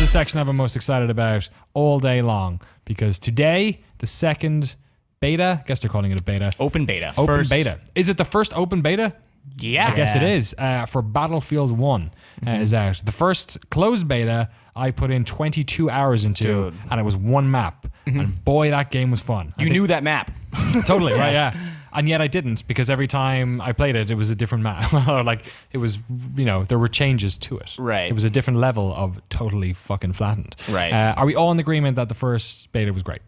section I'm most excited about all day long because today, the second beta, I guess they're calling it a beta. Open beta. Open beta. Is it the first open beta? Yeah. I guess it is. For Battlefield 1 is out. The first closed beta, I put in 22 hours into, and it was one map. And boy, that game was fun. You knew that map. Totally, right, yeah. And yet I didn't, because every time I played it, it was a different map. Or like, it was, there were changes to it. Right. It was a different level of totally fucking flattened. Right. Are we all in agreement that the first beta was great?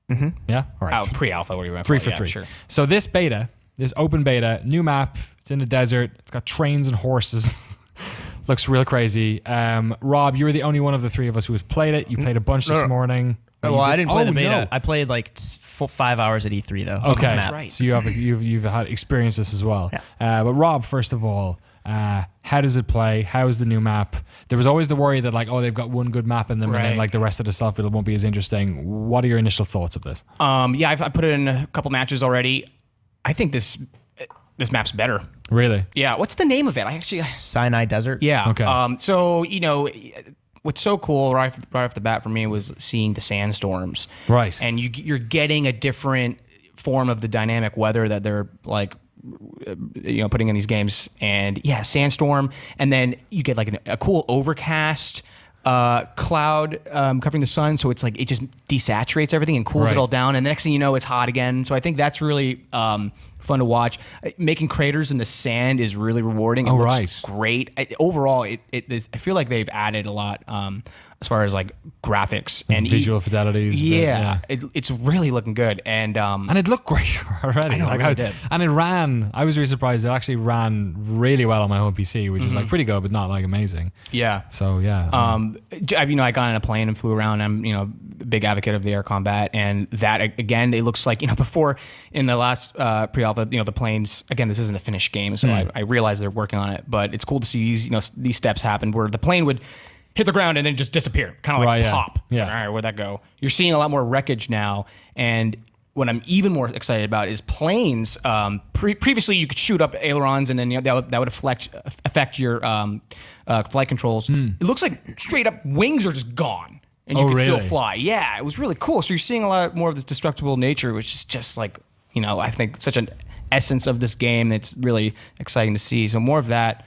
Mm-hmm. Yeah? All right. Pre-alpha, what do you want? 3 for 3. Sure. So this beta, this open beta, new map, it's in the desert, it's got trains and horses. Looks real crazy. Rob, you were the only one of the three of us who has played it. You played a bunch this morning. Well, I didn't play the beta. No. I played like 5 hours at E3 though. Okay, That's right. So you've had experienced this as well. Yeah. But Rob, first of all, how does it play? How is the new map? There was always the worry that like, they've got one good map in them, and then like the rest of the stuff it won't be as interesting. What are your initial thoughts of this? Yeah, I put it in a couple matches already. I think this map's better. Really? Yeah. What's the name of it? Sinai Desert. Yeah. Okay. So what's so cool right off the bat for me was seeing the sandstorms. Right. And you're getting a different form of the dynamic weather that they're like, putting in these games. And yeah, sandstorm, and then you get like a cool overcast cloud covering the sun, so it's like it just desaturates everything and cools it all down, and the next thing you know, it's hot again. So I think that's really fun to watch. Making craters in the sand is really rewarding. It looks great. Overall, I feel like they've added a lot as far as like graphics and visual fidelities. Yeah, it's really looking good, and it looked great already. I know, it really did. And it ran. I was really surprised. It actually ran really well on my home PC, which is like pretty good, but not like amazing. Yeah. So yeah. I got on a plane and flew around. I'm a big advocate of the air combat, and that again, it looks like before in the last pre-alpha, the planes. Again, this isn't a finished game, so I realize they're working on it, but it's cool to see these steps happen where the plane would hit the ground and then just disappear, kind of like pop. Yeah. So, all right, where'd that go? You're seeing a lot more wreckage now, and what I'm even more excited about is planes. Previously, you could shoot up ailerons, and then that would affect your flight controls. It looks like straight up wings are just gone, and you can still fly. Yeah, it was really cool. So you're seeing a lot more of this destructible nature, which is just like I think such an essence of this game. It's really exciting to see. So more of that.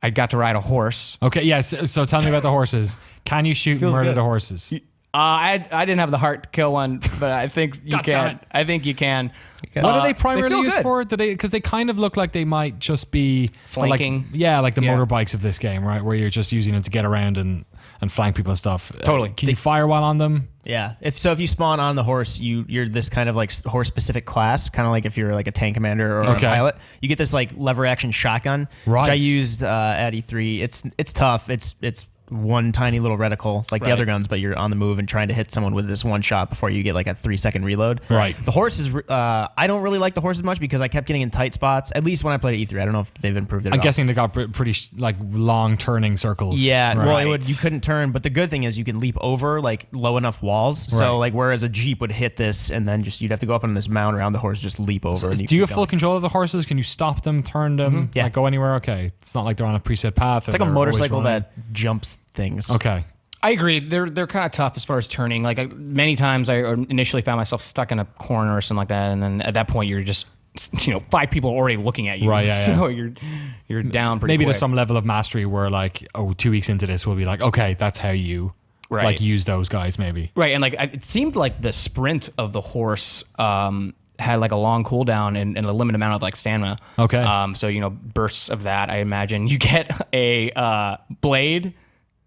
I got to ride a horse. Okay, yeah. So tell me about the horses. Can you shoot and murder the horses? I didn't have the heart to kill one, but I think you can. I think you can. What are they primarily used for? Because they kind of look like they might just be flanking. Like the motorbikes of this game, right? Where you're just using them to get around and flank people and stuff. Totally. Can you fire one on them? Yeah. If you spawn on the horse, you're this kind of like horse specific class, kind of like if you're like a tank commander or a pilot. You get this like lever action shotgun, which I used at E3. It's tough. It's one tiny little reticle like the other guns, but you're on the move and trying to hit someone with this one shot before you get like a 3-second reload. Right. The horse is I don't really like the horse as much because I kept getting in tight spots, at least when I played at E3. I don't know if they've improved it. I'm guessing they got pretty like long turning circles. Yeah, well, you couldn't turn, but the good thing is you can leap over like low enough walls. So like whereas a Jeep would hit this and then you'd have to go up on this mount around the horse, just leap over. So do you have full control of the horses? Can you stop them, turn them, like go anywhere? Okay, it's not like they're on a preset path. It's like a motorcycle that jumps things. Okay. I agree. They're kind of tough as far as turning. Like many times, I initially found myself stuck in a corner or something like that, and then at that point, you're just 5 people are already looking at you, right? Yeah, so you're down pretty maybe quick. There's some level of mastery where like 2 weeks into this, we'll be like, okay, that's how you like use those guys, maybe. Right, and like it seemed like the sprint of the horse had like a long cooldown and a limited amount of like stamina. Okay. So bursts of that. I imagine you get a blade.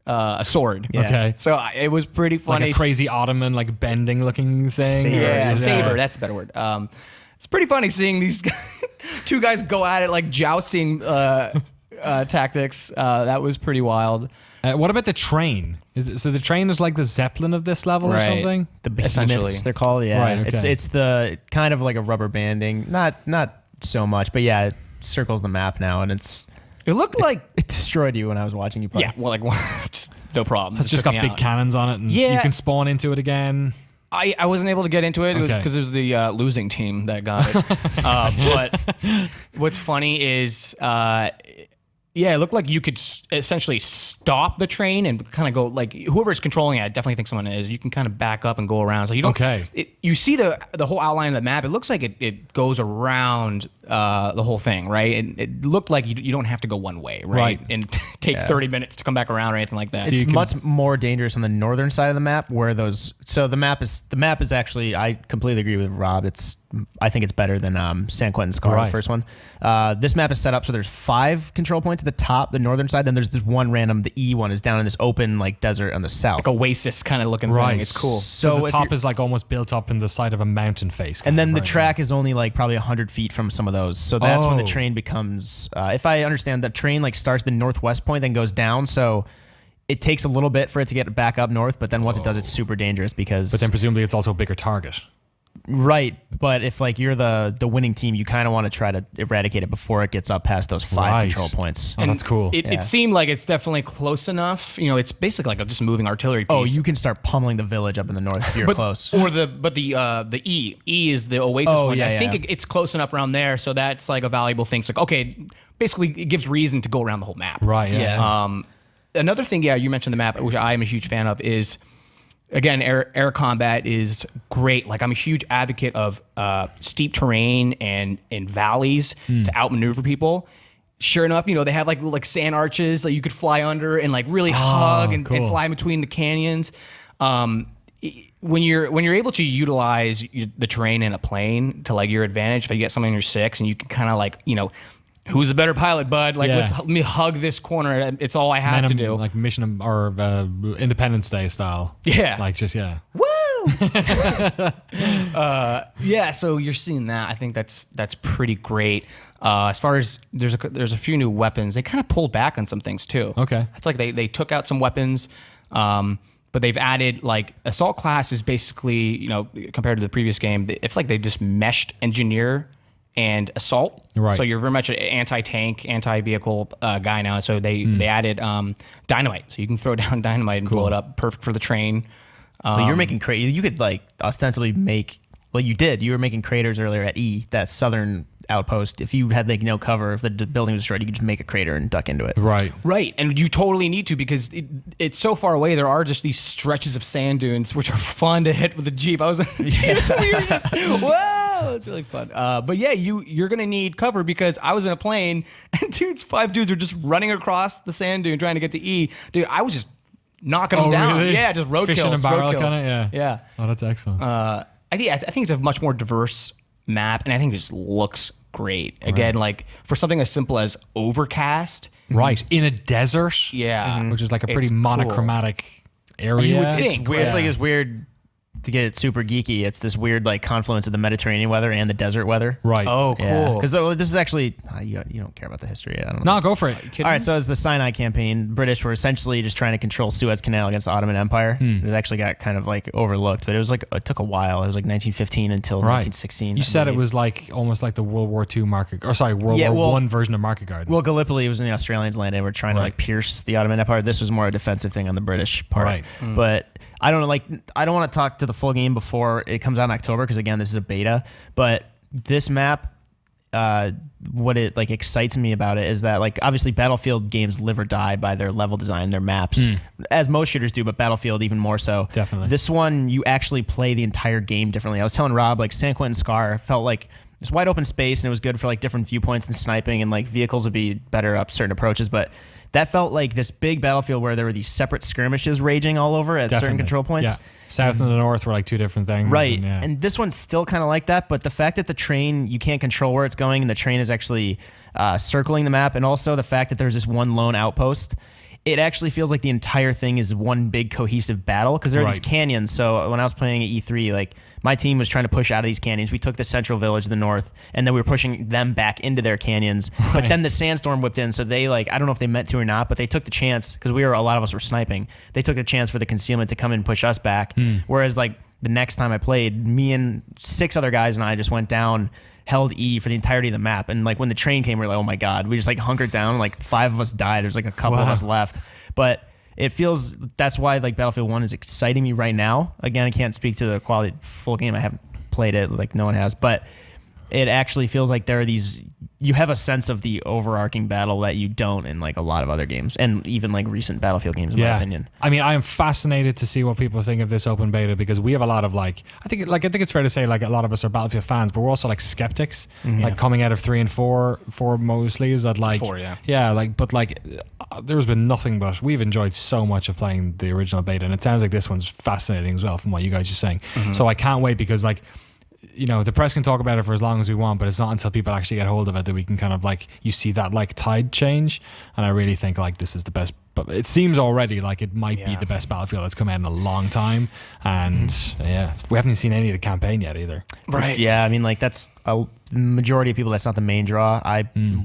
A sword. Yeah. Okay. So it was pretty funny. Like a crazy Ottoman, like bending looking thing. Saber. That's a better word. It's pretty funny seeing these two guys go at it like jousting tactics. That was pretty wild. What about the train? So the train is like the Zeppelin of this level or something? The behemoths, they're called. Yeah. Right, okay. It's the kind of like a rubber banding. Not so much, but yeah, it circles the map now, and it looked like it destroyed you when I was watching you play. Yeah, well, just no problem. It's just got big cannons on it, and you can spawn into it again. I wasn't able to get into it. It was because it was the losing team that got it. But what's funny is Yeah, it looked like you could essentially stop the train and kind of go, like, whoever's controlling it, I definitely think someone is. You can kind of back up and go around. So you don't. Okay. You see the whole outline of the map. It looks like it goes around the whole thing, right? It looked like you don't have to go one way, right? And take 30 minutes to come back around or anything like that. It's much more dangerous on the northern side of the map, where those. So the map is actually. I completely agree with Rob. I think it's better than San Quentin Scar, the first one. This map is set up so there's 5 control points at the top, the northern side. Then there's this one random, the E one is down in this open like desert on the south. Like oasis kind of looking thing. It's cool. So the top is like almost built up in the side of a mountain face. And then the track is only like probably 100 feet from some of those. So that's when the train becomes, if I understand, the train like starts at the northwest point, then goes down. So it takes a little bit for it to get back up north, but then once it does, it's super dangerous because... But then presumably it's also a bigger target. Right, but if like you're the winning team, you kind of want to try to eradicate it before it gets up past those 5 control points. Oh, that's cool. It seemed like it's definitely close enough. You know, it's basically like just a moving artillery piece. Oh, you can start pummeling the village up in the north if you're close. The E is the oasis one. I think it's close enough around there, so that's like a valuable thing. So like, okay, basically it gives reason to go around the whole map. Right. Yeah. Another thing, you mentioned the map, which I am a huge fan of, is. Again, air combat is great. Like, I'm a huge advocate of steep terrain and valleys to outmaneuver people. Sure enough, they have like sand arches that you could fly under and like really hug and fly between the canyons. When you're able to utilize the terrain in a plane to like your advantage, if you get something in your 6 and you can kind of like who's a better pilot, bud? Like, let me hug this corner. It's all I have to do. Like Mission or Independence Day style. Yeah. Like just, yeah. Woo! So you're seeing that. I think that's pretty great. As far as there's a few new weapons. They kind of pulled back on some things too. Okay. I feel like they took out some weapons, but they've added like assault class is basically, compared to the previous game, it's like they just meshed engineer and assault. Right. So you're very much an anti-tank, anti-vehicle guy now. So they added dynamite. So you can throw down dynamite and blow it up. Perfect for the train. Well, you're making you could like ostensibly make. Well, you did. You were making craters earlier at E, that southern outpost. If you had like no cover, if the building was destroyed, you could just make a crater and duck into it. Right. And you totally need to, because it's so far away. There are just these stretches of sand dunes which are fun to hit with a Jeep. I was we were just, whoa, it's really fun. But yeah, you're gonna need cover, because I was in a plane and 5 dudes are just running across the sand dune trying to get to E. Dude, I was just knocking them down. Really? Yeah, just road Fishing kills. and barrel kind of, yeah. Oh, that's excellent. I think it's a much more diverse map, and I think it just looks great. Again, like for something as simple as overcast, in a desert, which is like a pretty monochromatic area. You would think, it's weird. It's like this weird. To get it super geeky, it's this weird like confluence of the Mediterranean weather and the desert weather. Right. Oh, cool. Because this is actually you don't care about the history. I don't know. No, go for it. All right. So it's the Sinai campaign. The British were essentially just trying to control Suez Canal against the Ottoman Empire. It actually got kind of like overlooked, but it was like it took a while. It was like 1915 until 1916. You said it was like almost like the World War II market, or sorry, World War I version of market garden. Well, Gallipoli was in the Australians' land, and we're trying to like pierce the Ottoman Empire. This was more a defensive thing on the British part. Right. But I don't know. Like, I don't want to talk to the full game before it comes out in October, because again, this is a beta. But this map, what it like excites me about it is that like obviously Battlefield games live or die by their level design, their maps, as most shooters do, but Battlefield even more so. Definitely. This one, you actually play the entire game differently. I was telling Rob, like San Quentin Scar felt like this wide open space, and it was good for like different viewpoints and sniping, and like vehicles would be better up certain approaches, but that felt like this big battlefield where there were these separate skirmishes raging all over at certain control points. Yeah. South and the north were like two different things. Right. And this one's still kind of like that, but the fact that the train, you can't control where it's going, and the train is actually circling the map, and also the fact that there's this one lone outpost, it actually feels like the entire thing is one big cohesive battle, because there are these canyons. So when I was playing at E3, like my team was trying to push out of these canyons. We took the central village to the north, and then we were pushing them back into their canyons. But then the sandstorm whipped in, so they like, I don't know if they meant to or not, but they took the chance, because a lot of us were sniping. They took the chance for the concealment to come in and push us back. Whereas like the next time I played, me and 6 other guys and I just went down, held E for the entirety of the map. And like when the train came, we were like, oh my God, we just like hunkered down, like 5 of us died. There's like a couple of us left. But it feels, that's why like Battlefield 1 is exciting me right now. Again, I can't speak to the quality full game. I haven't played it, like no one has, but it actually feels like there are these you have a sense of the overarching battle that you don't in like a lot of other games, and even like recent Battlefield games, in my opinion. I mean, I am fascinated to see what people think of this open beta, because we have a lot of I think it's fair to say like a lot of us are Battlefield fans, but we're also like skeptics, like coming out of 3 and 4 mostly, is that like 4, there's been nothing but we've enjoyed so much of playing the original beta, and it sounds like this one's fascinating as well from what you guys are saying. So I can't wait, because like, you know, the press can talk about it for as long as we want, but it's not until people actually get hold of it that we can kind of like, you see that like tide change. And I really think like this is the best, but it seems already like it might be the best Battlefield that's come out in a long time. And we haven't seen any of the campaign yet either. Right. Yeah. I mean, like that's a majority of people. That's not the main draw.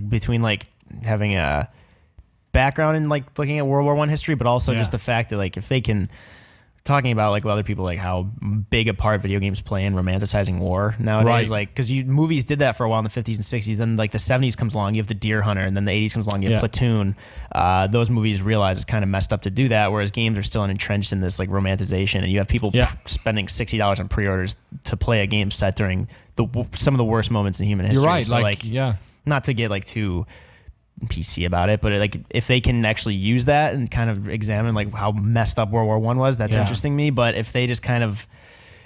Between like having a background in like looking at World War I history, but also just the fact that like if they can, talking about like other people, like how big a part video games play in romanticizing war nowadays, like because movies did that for a while in the 50s and 60s, then like the 70s comes along, you have the Deer Hunter, and then the 80s comes along, you have Platoon. Those movies realize it's kind of messed up to do that, whereas games are still entrenched in this like romanticization, and you have people spending $60 on pre-orders to play a game set during some of the worst moments in human history. You're right. So, not to get like too PC about it, but like if they can actually use that and kind of examine like how messed up World War I was, that's interesting to me. But if they just kind of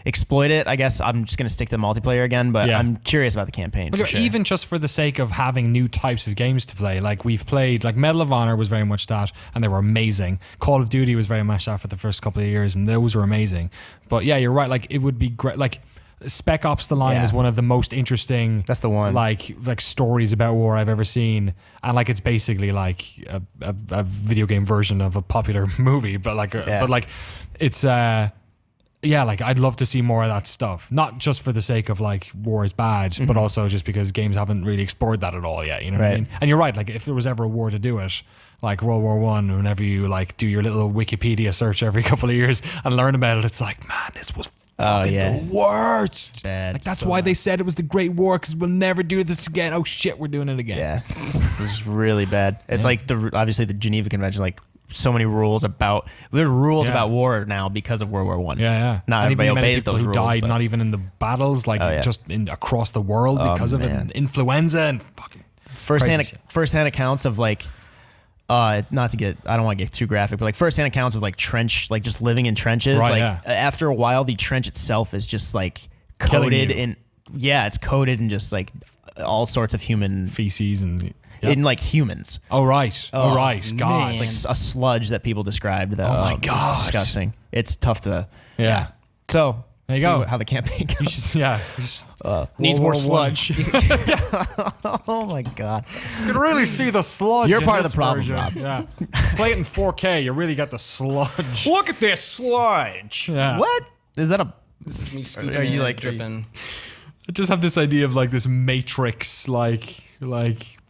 exploit it, I guess I'm just going to stick to multiplayer again, but I'm curious about the campaign. But sure. Even just for the sake of having new types of games to play, like we've played, like Medal of Honor was very much that, and they were amazing. Call of Duty was very much that for the first couple of years, and those were amazing. But yeah, you're right, like it would be great, like Spec Ops: The Line is one of the most interesting. That's the one. Like stories about war I've ever seen, and like it's basically like a video game version of a popular movie, but like it's like I'd love to see more of that stuff. Not just for the sake of like war is bad, but also just because games haven't really explored that at all yet. You know what I mean? And you're right. Like if there was ever a war to do it, like World War I, whenever you like do your little Wikipedia search every couple of years and learn about it, it's like, man, this was fucking the worst. Bad. Like that's why they said it was the Great War, because we'll never do this again. Oh shit, we're doing it again. Yeah, it was really bad. It's like obviously the Geneva Convention, like so many rules about about war now because of World War I. Yeah. Not everybody obeys those who rules. Died, not even in the battles, like just across the world because of it. And influenza and fucking first-hand accounts of like. I don't want to get too graphic, but like first-hand accounts of like trench, like just living in trenches. After a while, the trench itself is just like coated in. Yeah, it's coated in just like all sorts of human feces and. In like humans. Oh right. God. It's like a sludge that people described. That, oh my god. It's disgusting. It's tough to. Yeah. So there you go. How the campaign goes. Needs more sludge. Oh my god. You can really see the sludge. You're part of the problem, Rob. Yeah. Play it in 4K. You really got the sludge. Look at this sludge. Yeah. What is that? This is me scooping. Are you like dripping? I just have this idea of like this Matrix, like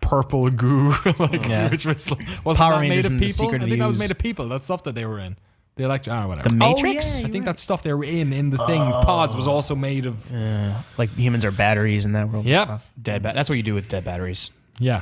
purple goo, which was wasn't Power that made Rangers of and the people? I Secret of think that was Use. made of people. That stuff that they were in. The whatever. The Matrix? I think that stuff they were in the things, pods, was also made of. Like humans are batteries in that world. Yep. That's what you do with dead batteries. Yeah.